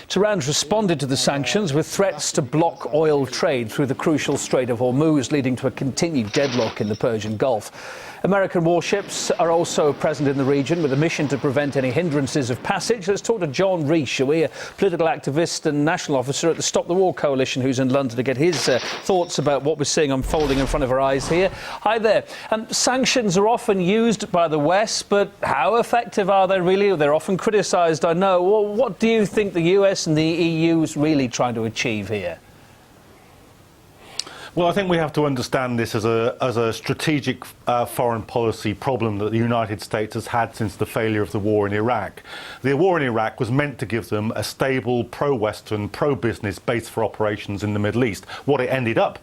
Tehran's responded to the sanctions with threats to block oil trade through the crucial Strait of Hormuz, leading to a continued deadlock in the Persian Gulf. American warships are also present in the region with a mission to prevent any hindrances of passage. Let's talk to John Rees, a political activist and national officer at the Stop the War Coalition, who's in London, to get his thoughts about what we're seeing unfolding in front of our eyes here. Hi there. Sanctions are often used by the West, but how effective are they really? They're often criticised, I know. Well, what do you think the US and the EU is really trying to achieve here? Well, I think we have to understand this as a strategic foreign policy problem that the United States has had since the failure of the war in Iraq. The war in Iraq was meant to give them a stable, pro-Western, pro-business base for operations in the Middle East. What it ended up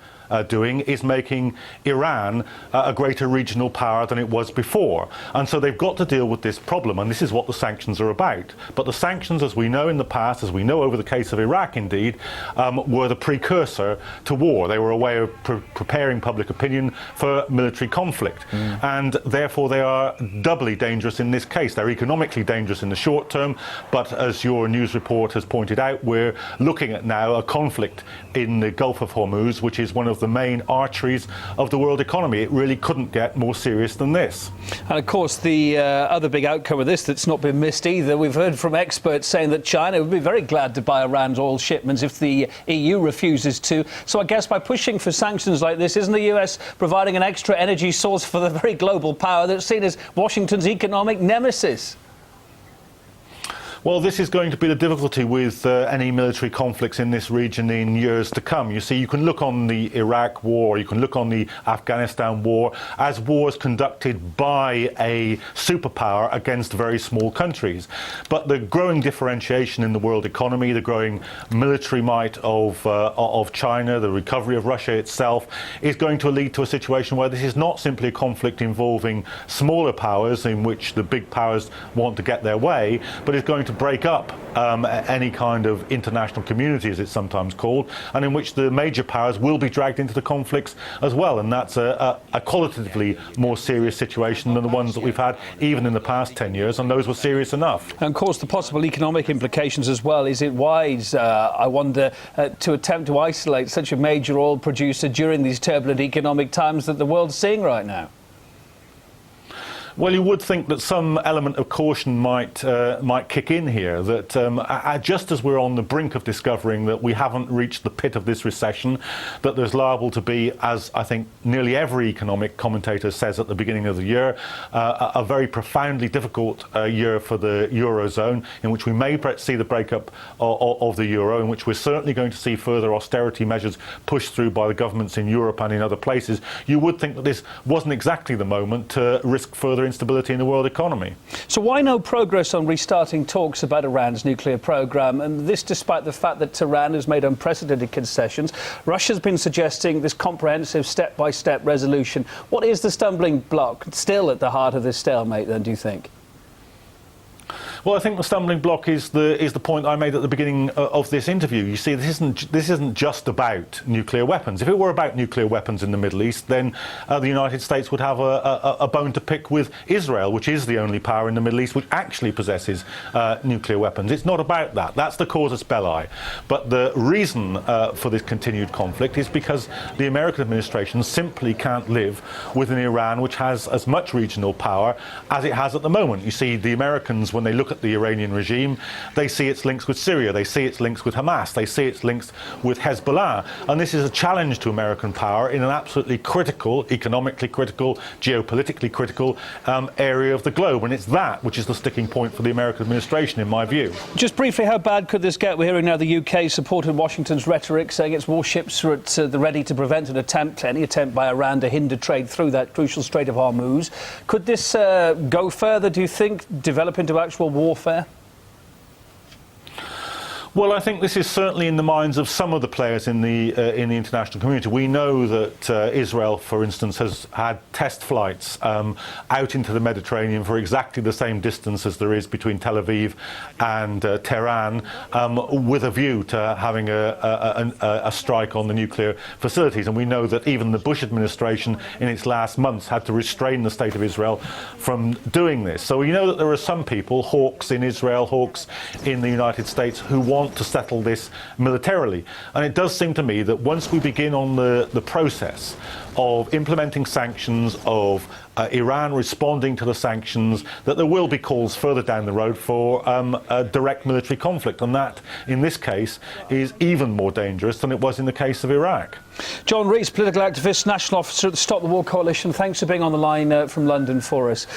doing is making Iran a greater regional power than it was before. And so they've got to deal with this problem, and this is what the sanctions are about. But the sanctions, as we know in the past, as we know over the case of Iraq indeed, were the precursor to war. They were a way of preparing public opinion for military conflict. And therefore they are doubly dangerous in this case. They're economically dangerous in the short term, but as your news report has pointed out, we're looking at now a conflict in the Gulf of Hormuz, which is one of the main arteries of the world economy. It really couldn't get more serious than this. And of course, the other big outcome of this that's not been missed either, we've heard from experts saying that China would be very glad to buy Iran's oil shipments if the EU refuses to. So I guess by pushing for sanctions like this, isn't the US providing an extra energy source for the very global power that's seen as Washington's economic nemesis? Well, this is going to be the difficulty with any military conflicts in this region in years to come. You see, you can look on the Iraq war, you can look on the Afghanistan war as wars conducted by a superpower against very small countries. But the growing differentiation in the world economy, the growing military might of China, the recovery of Russia itself, is going to lead to a situation where this is not simply a conflict involving smaller powers in which the big powers want to get their way, but is going to break up any kind of international community, as it's sometimes called, and in which the major powers will be dragged into the conflicts as well. And that's a qualitatively more serious situation than the ones that we've had even in the past 10 years, and those were serious enough. And of course, the possible economic implications as well. Is it wise, I wonder, to attempt to isolate such a major oil producer during these turbulent economic times that the world's seeing right now? Well, you would think that some element of caution might kick in here, that just as we're on the brink of discovering that we haven't reached the pit of this recession, that there's liable to be, as I think nearly every economic commentator says at the beginning of the year, a very profoundly difficult year for the Eurozone, in which we may see the breakup of the euro, in which we're certainly going to see further austerity measures pushed through by the governments in Europe and in other places. You would think that this wasn't exactly the moment to risk further instability in the world economy. So why no progress on restarting talks about Iran's nuclear program? And this despite the fact that Tehran has made unprecedented concessions. Russia's been suggesting this comprehensive step-by-step resolution. What is the stumbling block still at the heart of this stalemate then, do you think? Well, I think the stumbling block is the point I made at the beginning of this interview. You see, this isn't just about nuclear weapons. If it were about nuclear weapons in the Middle East, then the United States would have a bone to pick with Israel, which is the only power in the Middle East which actually possesses nuclear weapons. It's not about that. That's the casus belli. But the reason for this continued conflict is because the American administration simply can't live with an Iran which has as much regional power as it has at the moment. You see, the Americans, when they look at the Iranian regime, they see its links with Syria, they see its links with Hamas, they see its links with Hezbollah, and this is a challenge to American power in an absolutely critical, economically critical, geopolitically critical area of the globe, and it's that which is the sticking point for the American administration, in my view. Just briefly, how bad could this get? We're hearing now the UK supported Washington's rhetoric, saying its warships are at the ready to prevent any attempt by Iran to hinder trade through that crucial Strait of Hormuz. Could this go further, do you think, develop into actual warfare? Well, I think this is certainly in the minds of some of the players in the international community. We know that Israel, for instance, has had test flights out into the Mediterranean for exactly the same distance as there is between Tel Aviv and Tehran, with a view to having a strike on the nuclear facilities. And we know that even the Bush administration in its last months had to restrain the state of Israel from doing this. So we know that there are some people, hawks in Israel, hawks in the United States, who want want to settle this militarily. And it does seem to me that once we begin on the process of implementing sanctions, of Iran responding to the sanctions, that there will be calls further down the road for a direct military conflict. And that, in this case, is even more dangerous than it was in the case of Iraq. John Rees, political activist, national officer at the Stop the War Coalition, thanks for being on the line from London for us.